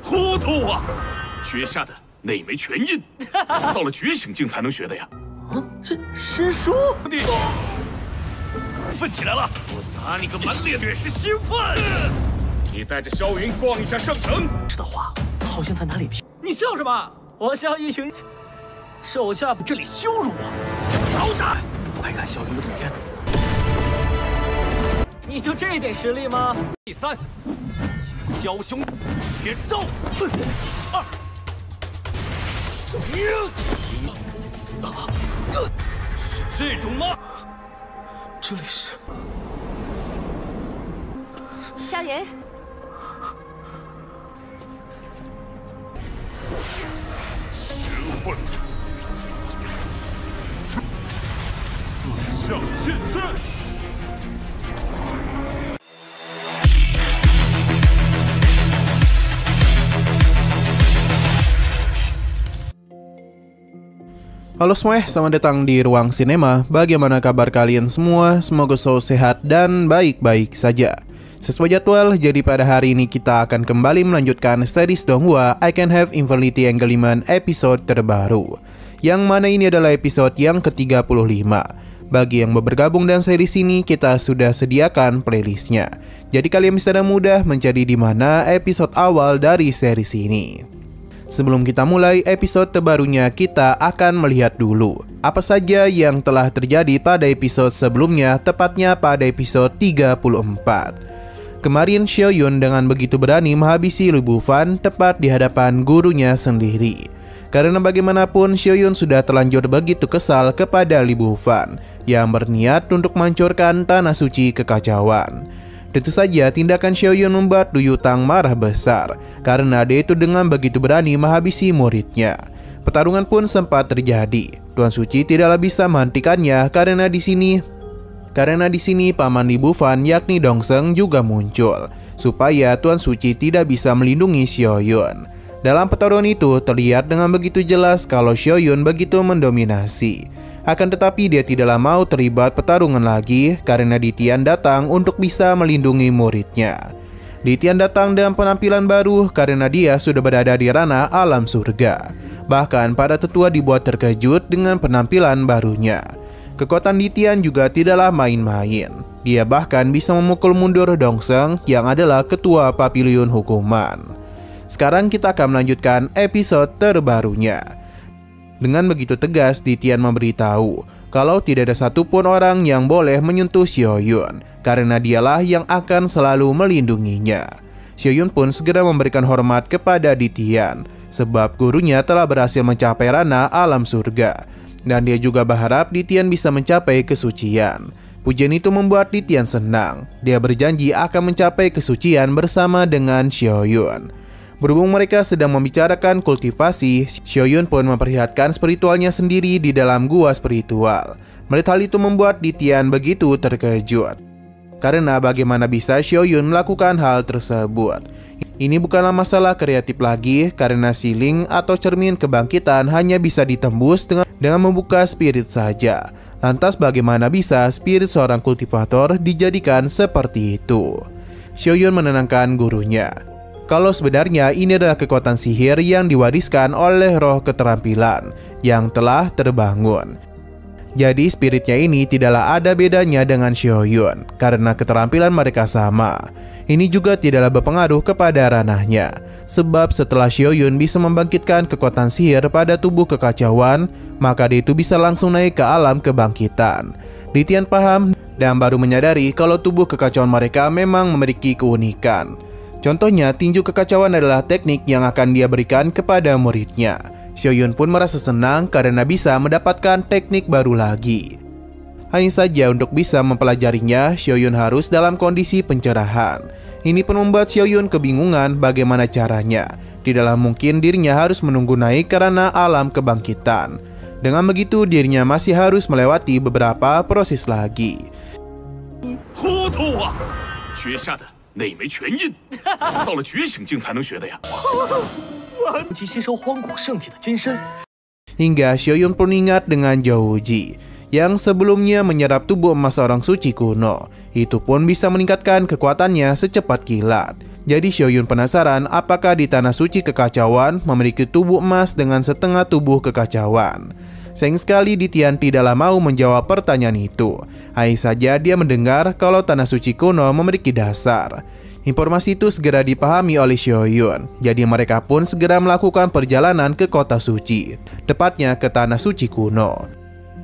糊涂啊！诀下的那枚拳印，到了觉醒境才能学的呀。师叔，弟，奋起来了！我打你个满脸也是兴奋。你带着萧云逛一下圣城。这的话好像在哪里听。你笑什么？我笑一群手下这里羞辱我。好胆！快看萧云的赌天！你就这点实力吗？第三，萧兄，别招！二，是这种吗？这里是萧炎。邪混，四象剑阵。Halo semuanya, selamat datang di Ruang Sinema. Bagaimana kabar kalian semua? Semoga selalu sehat dan baik-baik saja. Sesuai jadwal, jadi pada hari ini kita akan kembali melanjutkan series Donghua I Can Have Infinity Engagement episode terbaru, yang mana ini adalah episode yang ke-35. Bagi yang bergabung dan series ini, kita sudah sediakan playlistnya, jadi kalian bisa dengan mudah mencari di mana episode awal dari series ini. Sebelum kita mulai episode terbarunya, kita akan melihat dulu apa saja yang telah terjadi pada episode sebelumnya, tepatnya pada episode 34. Kemarin Xiaoyun dengan begitu berani menghabisi Lu Bufan tepat di hadapan gurunya sendiri. Karena bagaimanapun Xiaoyun sudah terlanjur begitu kesal kepada Lu Bufan yang berniat untuk menghancurkan tanah suci kekacauan. Tentu saja tindakan Xiaoyun membuat Du Yutang marah besar karena dia itu dengan begitu berani menghabisi muridnya. Pertarungan pun sempat terjadi. Tuan Suci tidaklah bisa menghentikannya karena di sini paman Lu Bufan yakni Dongseng juga muncul supaya Tuan Suci tidak bisa melindungi Xiaoyun. Dalam pertarungan itu terlihat dengan begitu jelas kalau Xiaoyun begitu mendominasi. Akan tetapi dia tidaklah mau terlibat pertarungan lagi karena Ditian datang untuk bisa melindungi muridnya. Ditian datang dengan penampilan baru karena dia sudah berada di ranah alam surga. Bahkan para tetua dibuat terkejut dengan penampilan barunya. Kekuatan Ditian juga tidaklah main-main. Dia bahkan bisa memukul mundur Dongseng yang adalah ketua Papiliun Hukuman. Sekarang kita akan melanjutkan episode terbarunya. Dengan begitu tegas, Ditian memberitahu kalau tidak ada satupun orang yang boleh menyentuh Xiaoyun karena dialah yang akan selalu melindunginya. Xiaoyun pun segera memberikan hormat kepada Ditian sebab gurunya telah berhasil mencapai ranah alam surga, dan dia juga berharap Ditian bisa mencapai kesucian. Pujian itu membuat Ditian senang. Dia berjanji akan mencapai kesucian bersama dengan Xiaoyun. Berhubung mereka sedang membicarakan kultivasi, Xiaoyun pun memperlihatkan spiritualnya sendiri di dalam gua spiritual. Melihat hal itu membuat Ditian begitu terkejut. Karena bagaimana bisa Xiaoyun melakukan hal tersebut? Ini bukanlah masalah kreatif lagi, karena siling atau cermin kebangkitan hanya bisa ditembus dengan membuka spirit saja. Lantas bagaimana bisa spirit seorang kultivator dijadikan seperti itu? Xiaoyun menenangkan gurunya kalau sebenarnya ini adalah kekuatan sihir yang diwariskan oleh roh keterampilan yang telah terbangun. Jadi spiritnya ini tidaklah ada bedanya dengan Xiaoyun karena keterampilan mereka sama. Ini juga tidaklah berpengaruh kepada ranahnya, sebab setelah Xiaoyun bisa membangkitkan kekuatan sihir pada tubuh kekacauan, maka dia itu bisa langsung naik ke alam kebangkitan. Ditian paham dan baru menyadari kalau tubuh kekacauan mereka memang memiliki keunikan. Contohnya, tinju kekacauan adalah teknik yang akan dia berikan kepada muridnya. Xiaoyun pun merasa senang karena bisa mendapatkan teknik baru lagi. Hanya saja untuk bisa mempelajarinya, Xiaoyun harus dalam kondisi pencerahan. Ini pun membuat Xiaoyun kebingungan bagaimana caranya. Tidaklah mungkin dirinya harus menunggu naik karena alam kebangkitan. Dengan begitu, dirinya masih harus melewati beberapa proses lagi. 糊涂啊！诀下的那枚拳印，到了觉醒境才能学的呀。其吸收荒古圣体的金身。 Hingga Xiaoyun pun ingat dengan Zhou Ji yang sebelumnya menyerap tubuh emas orang suci kuno. Itu pun bisa meningkatkan kekuatannya secepat kilat. Jadi Xiaoyun penasaran apakah di tanah suci kekacauan memiliki tubuh emas dengan setengah tubuh kekacauan. Sayang sekali Di Tian tidaklah mau menjawab pertanyaan itu. Hanya saja dia mendengar kalau tanah suci kuno memiliki dasar. Informasi itu segera dipahami oleh Xiaoyun. Jadi mereka pun segera melakukan perjalanan ke kota suci, tepatnya ke tanah suci kuno.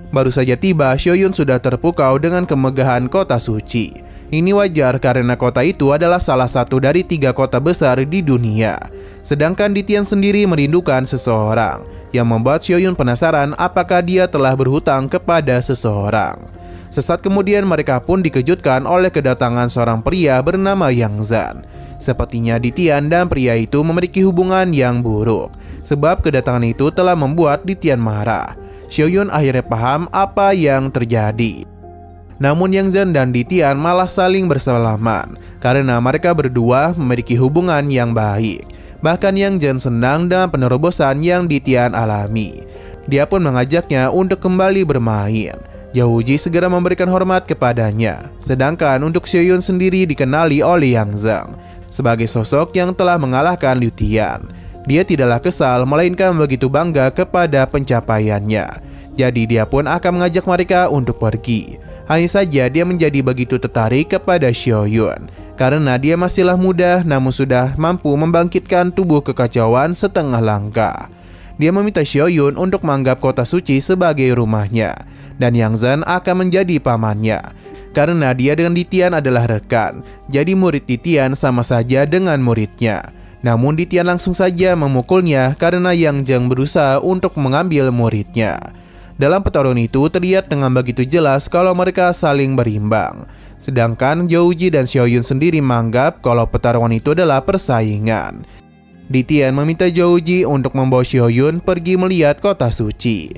Baru saja tiba, Xiaoyun sudah terpukau dengan kemegahan kota suci. Ini wajar karena kota itu adalah salah satu dari 3 kota besar di dunia. Sedangkan Di Tian sendiri merindukan seseorang, yang membuat Xiaoyun penasaran apakah dia telah berhutang kepada seseorang. Sesaat kemudian mereka pun dikejutkan oleh kedatangan seorang pria bernama Yang Zan. Sepertinya Di Tian dan pria itu memiliki hubungan yang buruk, sebab kedatangan itu telah membuat Di Tian marah. Xiaoyun akhirnya paham apa yang terjadi. Namun Yang Zan dan Di Tian malah saling bersalaman karena mereka berdua memiliki hubungan yang baik. Bahkan Yang Zan senang dengan penerobosan yang Di Tian alami. Dia pun mengajaknya untuk kembali bermain. Zhao Wuji segera memberikan hormat kepadanya. Sedangkan untuk Xiaoyun sendiri dikenali oleh Yang Zan sebagai sosok yang telah mengalahkan Liu Tian. Dia tidaklah kesal, melainkan begitu bangga kepada pencapaiannya. Jadi dia pun akan mengajak mereka untuk pergi. Hanya saja dia menjadi begitu tertarik kepada Xiaoyun karena dia masihlah muda namun sudah mampu membangkitkan tubuh kekacauan setengah langkah. Dia meminta Xiaoyun untuk menganggap kota suci sebagai rumahnya, dan Yang Zan akan menjadi pamannya. Karena dia dengan Di Tian adalah rekan, jadi murid Di Tian sama saja dengan muridnya. Namun Di Tian langsung saja memukulnya karena Yang Zan berusaha untuk mengambil muridnya. Dalam pertarungan itu terlihat dengan begitu jelas kalau mereka saling berimbang. Sedangkan Zhao Wuji dan Xiaoyun sendiri menganggap kalau pertarungan itu adalah persaingan. Di Tian meminta Zhao Wuji untuk membawa Xiaoyun pergi melihat kota suci.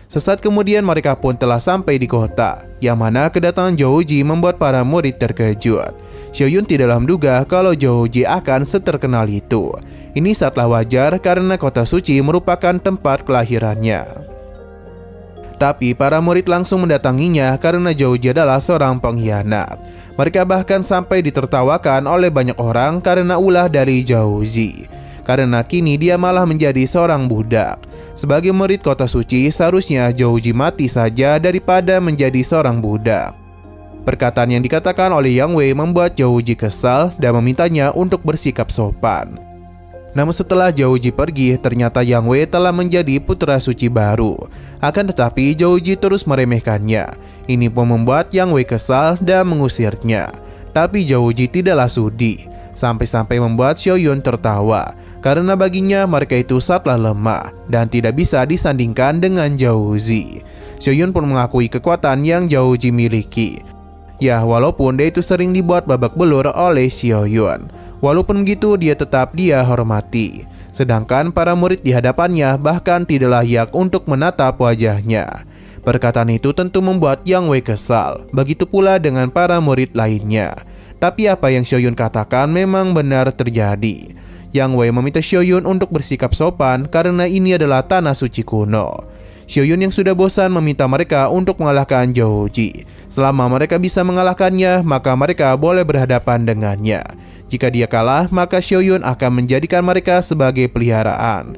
Sesaat kemudian mereka pun telah sampai di kota, yang mana kedatangan Zhao Wuji membuat para murid terkejut. Xiaoyun tidaklah menduga kalau Zhao Wuji akan seterkenal itu. Ini sangatlah wajar karena kota suci merupakan tempat kelahirannya. Tapi para murid langsung mendatanginya karena Zhao Wuji adalah seorang pengkhianat. Mereka bahkan sampai ditertawakan oleh banyak orang karena ulah dari Zhao Wuji. Karena kini dia malah menjadi seorang budak. Sebagai murid kota suci, seharusnya Zhao Wuji mati saja daripada menjadi seorang budak. Perkataan yang dikatakan oleh Yang Wei membuat Zhao Wuji kesal dan memintanya untuk bersikap sopan. Namun setelah Zhao Wuji pergi, ternyata Yang Wei telah menjadi putra suci baru. Akan tetapi Zhao Wuji terus meremehkannya. Ini pun membuat Yang Wei kesal dan mengusirnya. Tapi Zhao Wuji tidaklah sudi, sampai-sampai membuat Xiaoyun tertawa. Karena baginya mereka itu sangatlah lemah dan tidak bisa disandingkan dengan Zhao Wuji. Xiaoyun pun mengakui kekuatan yang Zhao Wuji miliki. Ya, walaupun dia itu sering dibuat babak belur oleh Xiaoyun. Walaupun begitu dia tetap dia hormati. Sedangkan para murid di hadapannya bahkan tidak layak untuk menatap wajahnya. Perkataan itu tentu membuat Yang Wei kesal. Begitu pula dengan para murid lainnya. Tapi apa yang Xiaoyun katakan memang benar terjadi. Yang Wei meminta Xiaoyun untuk bersikap sopan karena ini adalah tanah suci kuno. Xiaoyun yang sudah bosan meminta mereka untuk mengalahkan Zhao Wuji. Selama mereka bisa mengalahkannya, maka mereka boleh berhadapan dengannya. Jika dia kalah, maka Xiaoyun akan menjadikan mereka sebagai peliharaan.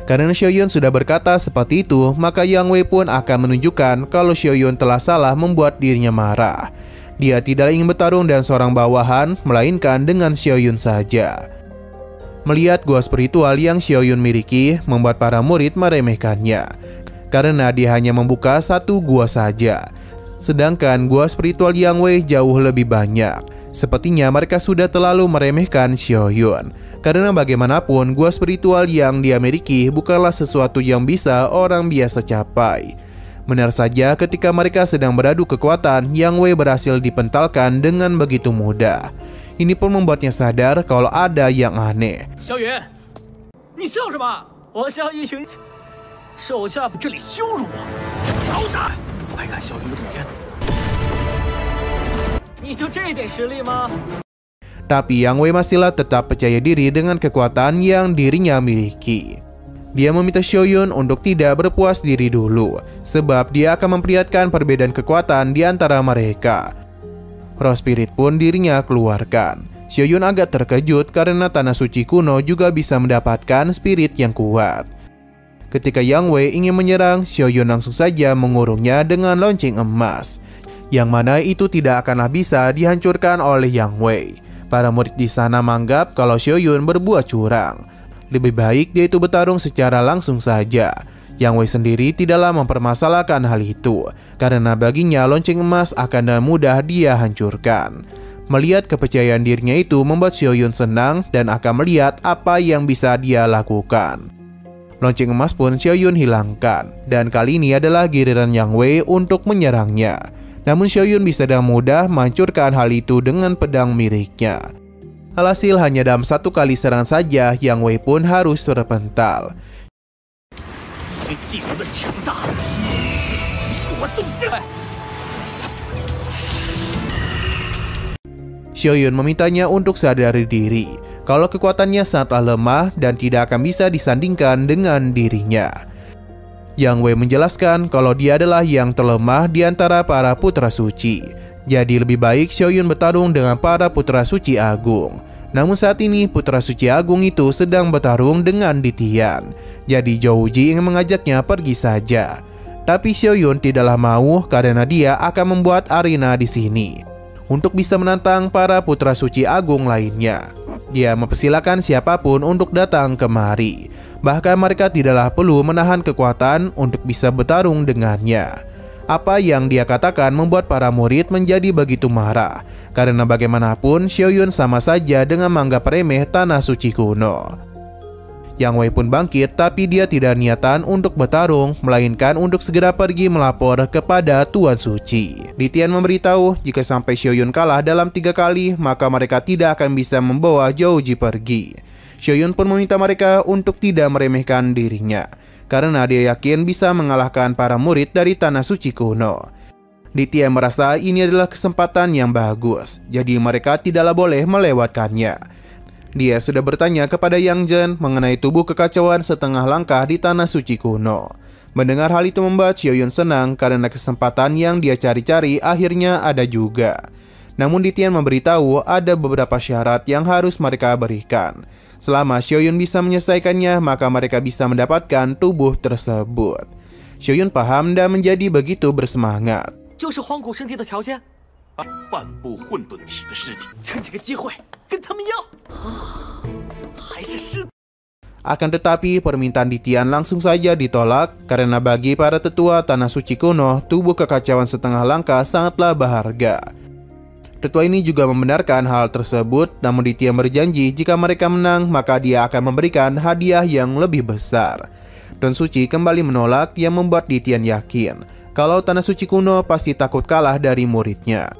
Karena Xiaoyun sudah berkata seperti itu, maka Yang Wei pun akan menunjukkan kalau Xiaoyun telah salah membuat dirinya marah. Dia tidak ingin bertarung dengan seorang bawahan, melainkan dengan Xiaoyun saja. Melihat gua spiritual yang Xiaoyun miliki membuat para murid meremehkannya. Karena dia hanya membuka satu gua saja. Sedangkan gua spiritual Yang Wei jauh lebih banyak. Sepertinya mereka sudah terlalu meremehkan Xiaoyun. Karena bagaimanapun gua spiritual yang dia miliki bukanlah sesuatu yang bisa orang biasa capai. Benar saja ketika mereka sedang beradu kekuatan, Yang Wei berhasil dipentalkan dengan begitu mudah. Ini pun membuatnya sadar kalau ada yang aneh. Xiaoyun,你笑什么？我笑一群手下这里羞辱我。快看小鱼的影片。你就这点实力吗？ Tapi Yang Wei masihlah tetap percaya diri dengan kekuatan yang dirinya miliki. Dia meminta Xiaoyun untuk tidak berpuas diri dulu, sebab dia akan memperlihatkan perbedaan kekuatan di antara mereka. Roh spirit pun dirinya keluarkan. Xiaoyun agak terkejut karena tanah suci kuno juga bisa mendapatkan spirit yang kuat. Ketika Yang Wei ingin menyerang, Xiaoyun langsung saja mengurungnya dengan lonceng emas, yang mana itu tidak akanlah bisa dihancurkan oleh Yang Wei. Para murid di sana menganggap kalau Xiaoyun berbuat curang. Lebih baik dia itu bertarung secara langsung saja. Yang Wei sendiri tidaklah mempermasalahkan hal itu, karena baginya lonceng emas akan dengan mudah dia hancurkan. Melihat kepercayaan dirinya itu membuat Xiaoyun senang dan akan melihat apa yang bisa dia lakukan. Lonceng emas pun Xiaoyun hilangkan, dan kali ini adalah giliran Yang Wei untuk menyerangnya. Namun Xiaoyun bisa dengan mudah menghancurkan hal itu dengan pedang miliknya. Alhasil hanya dalam satu kali serangan saja Yang Wei pun harus terpental. Xiaoyun memintanya untuk sadari diri kalau kekuatannya sangatlah lemah dan tidak akan bisa disandingkan dengan dirinya. Yang Wei menjelaskan kalau dia adalah yang terlemah di antara para putra suci. Jadi lebih baik Xiaoyun bertarung dengan para putra suci agung. Namun saat ini putra suci agung itu sedang bertarung dengan Ditian. Jadi Zhou Ji ingin mengajaknya pergi saja. Tapi Xiaoyun tidaklah mau karena dia akan membuat arena di sini untuk bisa menantang para putra suci agung lainnya. Dia mempersilakan siapapun untuk datang kemari. Bahkan mereka tidaklah perlu menahan kekuatan untuk bisa bertarung dengannya. Apa yang dia katakan membuat para murid menjadi begitu marah, karena bagaimanapun Xiaoyun sama saja dengan menganggap remeh tanah suci kuno. Yang Wei pun bangkit, tapi dia tidak niatan untuk bertarung, melainkan untuk segera pergi melapor kepada Tuan Suci. Ditian memberitahu jika sampai Xiaoyun kalah dalam 3 kali, maka mereka tidak akan bisa membawa Zhou Ji pergi. Xiaoyun pun meminta mereka untuk tidak meremehkan dirinya, karena dia yakin bisa mengalahkan para murid dari tanah suci kuno. Ditian merasa ini adalah kesempatan yang bagus, jadi mereka tidaklah boleh melewatkannya. Dia sudah bertanya kepada Yang Zhen mengenai tubuh kekacauan setengah langkah di tanah suci kuno. Mendengar hal itu membuat Xiaoyun senang karena kesempatan yang dia cari-cari akhirnya ada juga. Namun Ditian memberitahu ada beberapa syarat yang harus mereka berikan. Selama Xiaoyun bisa menyelesaikannya, maka mereka bisa mendapatkan tubuh tersebut. Xiaoyun paham dan menjadi begitu bersemangat. Akan tetapi permintaan Ditian langsung saja ditolak karena bagi para tetua tanah suci kuno, tubuh kekacauan setengah langkah sangatlah berharga. Tetua ini juga membenarkan hal tersebut, namun Ditian berjanji jika mereka menang maka dia akan memberikan hadiah yang lebih besar. Tuan Suci kembali menolak yang membuat Ditian yakin kalau tanah suci kuno pasti takut kalah dari muridnya.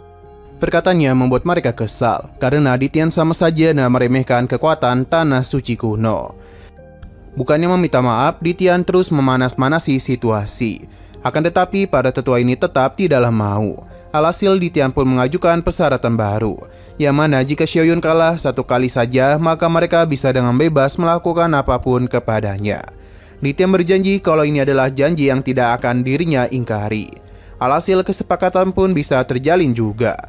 Perkataannya membuat mereka kesal karena Ditian sama saja meremehkan kekuatan tanah suci kuno. Bukannya meminta maaf, Ditian terus memanas-manasi situasi. Akan tetapi para tetua ini tetap tidaklah mau. Alhasil Ditian pun mengajukan persyaratan baru, yang mana jika Xiaoyun kalah 1 kali saja, maka mereka bisa dengan bebas melakukan apapun kepadanya. Ditian berjanji kalau ini adalah janji yang tidak akan dirinya ingkari. Alhasil kesepakatan pun bisa terjalin juga.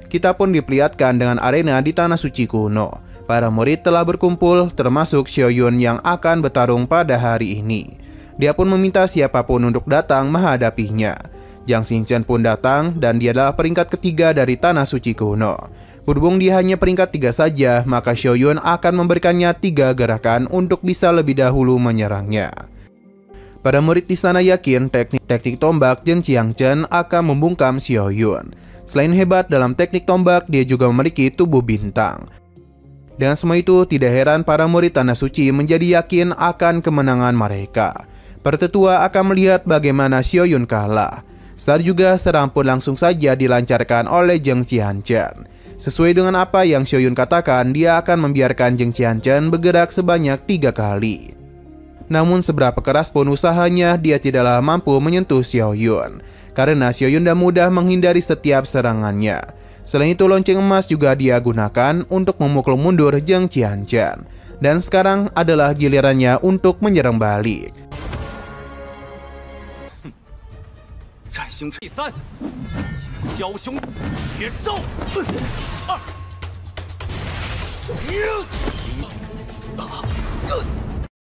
Kita pun diperlihatkan dengan arena di tanah suci kuno. Para murid telah berkumpul, termasuk Xiaoyun yang akan bertarung pada hari ini. Dia pun meminta siapapun untuk datang menghadapinya. Jiang Xingchen pun datang dan dia adalah peringkat ketiga dari tanah suci kuno. Berhubung dia hanya peringkat 3 saja, maka Xiaoyun akan memberikannya 3 gerakan untuk bisa lebih dahulu menyerangnya. Para murid di sana yakin teknik tombak Zhen Qiangzhen akan membungkam Xiaoyun. Selain hebat dalam teknik tombak, dia juga memiliki tubuh bintang. Dengan semua itu, tidak heran para murid tanah suci menjadi yakin akan kemenangan mereka. Para tetua akan melihat bagaimana Xiaoyun kalah. Saat juga serang pun langsung saja dilancarkan oleh Zheng Qianzhen. Sesuai dengan apa yang Xiaoyun katakan, dia akan membiarkan Zheng Qianzhen bergerak sebanyak 3 kali. Namun seberapa keras pun usahanya, dia tidaklah mampu menyentuh Xiaoyun, karena Xiaoyun dah mudah menghindari setiap serangannya. Selain itu, lonceng emas juga dia gunakan untuk memukul mundur Zheng Qianzhen. Dan sekarang adalah gilirannya untuk menyerang balik.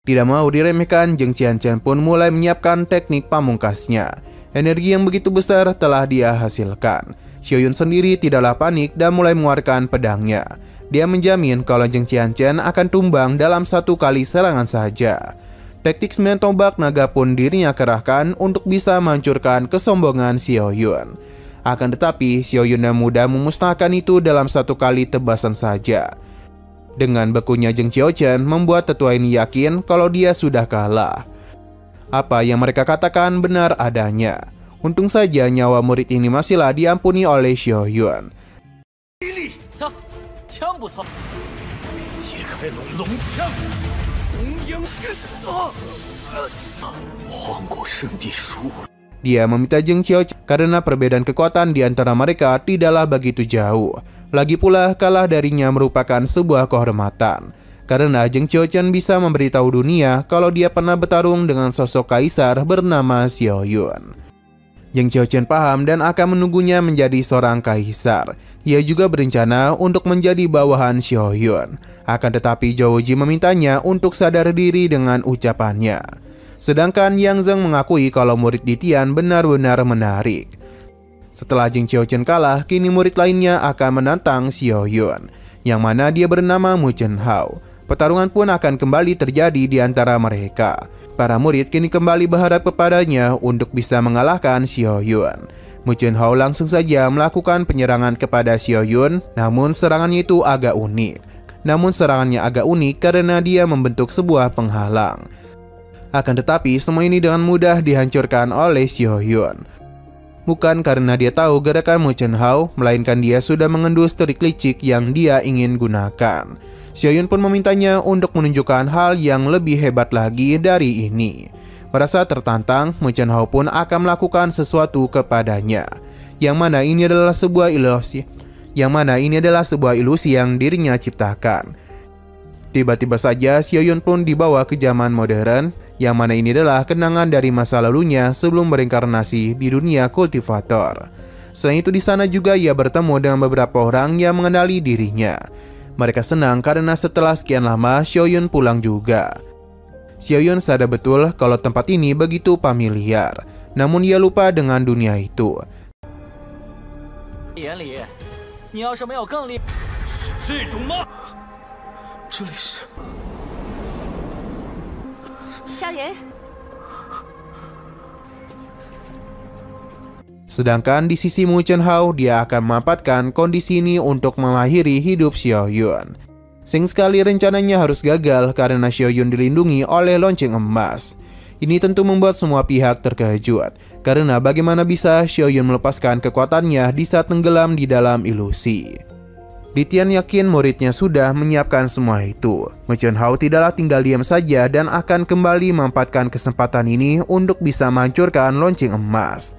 Tidak mau diremehkan, Zheng Qianzhen pun mulai menyiapkan teknik pamungkasnya. Energi yang begitu besar telah dia hasilkan. Xiaoyun sendiri tidaklah panik dan mulai mengeluarkan pedangnya. Dia menjamin kalau Zheng Qianzhen akan tumbang dalam satu kali serangan saja. Teknik 9 tombak naga pun dirinya kerahkan untuk bisa menghancurkan kesombongan Xiaoyun. Akan tetapi, Xiaoyun yang mudah memusnahkan itu dalam satu kali tebasan saja. Dengan bekunya Zheng Qianzhen membuat tetua ini yakin kalau dia sudah kalah. Apa yang mereka katakan benar adanya. Untung saja nyawa murid ini masihlah diampuni oleh Xiaoyun. Dia meminta Zheng Qianzhen karena perbedaan kekuatan di antara mereka tidaklah begitu jauh. Lagi pula kalah darinya merupakan sebuah kehormatan, karena Zheng Qianzhen bisa memberitahu dunia kalau dia pernah bertarung dengan sosok kaisar bernama Xiaoyun. Zheng Qianzhen paham dan akan menunggunya menjadi seorang kaisar. Ia juga berencana untuk menjadi bawahan Xiaoyun. Akan tetapi Zhao Ji memintanya untuk sadar diri dengan ucapannya. Sedangkan Yang Zheng mengakui kalau murid di Tian benar-benar menarik. Setelah Zheng Qianzhen kalah, kini murid lainnya akan menantang Xiaoyun, yang mana dia bernama Mu Chenhao. Pertarungan pun akan kembali terjadi di antara mereka. Para murid kini kembali berharap kepadanya untuk bisa mengalahkan Xiaoyun. Mu Chenhao langsung saja melakukan penyerangan kepada Xiaoyun, namun serangannya agak unik karena dia membentuk sebuah penghalang. Akan tetapi semua ini dengan mudah dihancurkan oleh Xiaoyun. Bukan karena dia tahu gerakan Mu Chenhao, melainkan dia sudah mengendus trik licik yang dia ingin gunakan. Xiaoyun pun memintanya untuk menunjukkan hal yang lebih hebat lagi dari ini. Merasa tertantang, Mu Chenhao pun akan melakukan sesuatu kepadanya, yang mana ini adalah sebuah ilusi yang dirinya ciptakan. Tiba-tiba saja Xiaoyun pun dibawa ke zaman modern, yang mana ini adalah kenangan dari masa lalunya sebelum bereinkarnasi di dunia kultivator. Selain itu di sana juga ia bertemu dengan beberapa orang yang mengenali dirinya. Mereka senang karena setelah sekian lama Xiaoyun pulang juga. Xiaoyun sadar betul kalau tempat ini begitu familiar, namun ia lupa dengan dunia itu. Sedangkan di sisi Mu Chenhao, dia akan memanfaatkan kondisi ini untuk mengakhiri hidup Xiaoyun. Sayang sekali rencananya harus gagal karena Xiaoyun dilindungi oleh lonceng emas. Ini tentu membuat semua pihak terkejut, karena bagaimana bisa Xiaoyun melepaskan kekuatannya di saat tenggelam di dalam ilusi. Tian yakin muridnya sudah menyiapkan semua itu. Mu Chenhao tidaklah tinggal diam saja dan akan kembali memanfaatkan kesempatan ini untuk bisa menghancurkan lonceng emas.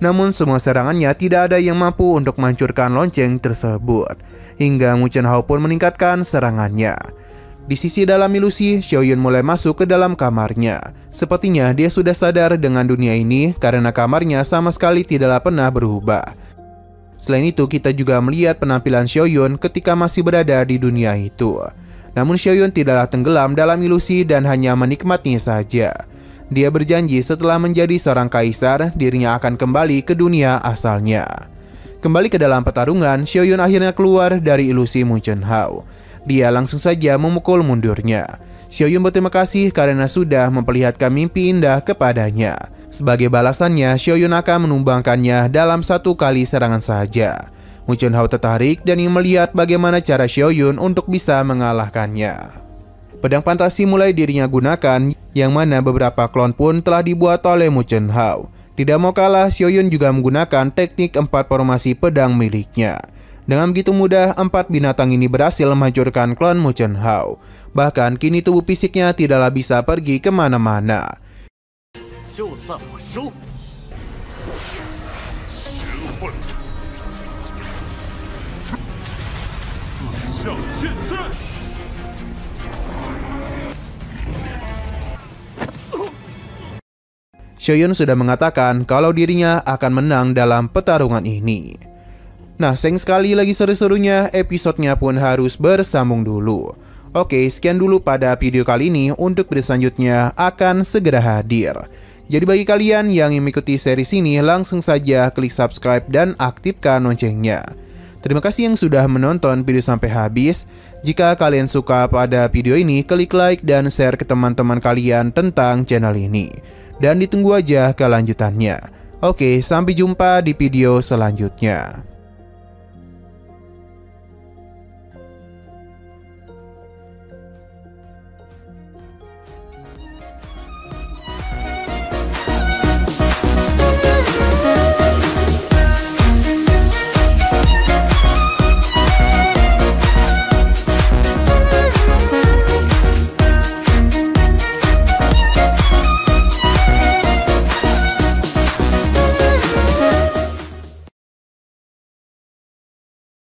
Namun semua serangannya tidak ada yang mampu untuk menghancurkan lonceng tersebut, hingga Mu Chenhao pun meningkatkan serangannya. Di sisi dalam ilusi, Xiaoyun mulai masuk ke dalam kamarnya. Sepertinya dia sudah sadar dengan dunia ini karena kamarnya sama sekali tidaklah pernah berubah. Selain itu, kita juga melihat penampilan Xiaoyun ketika masih berada di dunia itu. Namun Xiaoyun tidaklah tenggelam dalam ilusi dan hanya menikmatinya saja. Dia berjanji setelah menjadi seorang kaisar, dirinya akan kembali ke dunia asalnya. Kembali ke dalam pertarungan, Xiaoyun akhirnya keluar dari ilusi Mu Chenhao. Dia langsung saja memukul mundurnya. Xiaoyun berterima kasih karena sudah memperlihatkan mimpi indah kepadanya. Sebagai balasannya, Xiaoyun akan menumbangkannya dalam satu kali serangan saja. Mu Chenhao tertarik dan ingin melihat bagaimana cara Xiaoyun untuk bisa mengalahkannya. Pedang fantasi mulai dirinya gunakan, yang mana beberapa klon pun telah dibuat oleh Mu Chenhao. Tidak mau kalah, Xiaoyun juga menggunakan teknik 4 formasi pedang miliknya. Dengan begitu mudah, 4 binatang ini berhasil menghancurkan klan Mu Chen Hao. Bahkan kini tubuh fisiknya tidaklah bisa pergi kemana-mana. Shoyun sudah mengatakan kalau dirinya akan menang dalam pertarungan ini. Nah, sayang sekali lagi seru-serunya, episodenya pun harus bersambung dulu. Oke, sekian dulu pada video kali ini. Untuk video selanjutnya akan segera hadir. Jadi bagi kalian yang ingin mengikuti series ini, langsung saja klik subscribe dan aktifkan loncengnya. Terima kasih yang sudah menonton video sampai habis. Jika kalian suka pada video ini, klik like dan share ke teman-teman kalian tentang channel ini. Dan ditunggu aja kelanjutannya. Oke, sampai jumpa di video selanjutnya.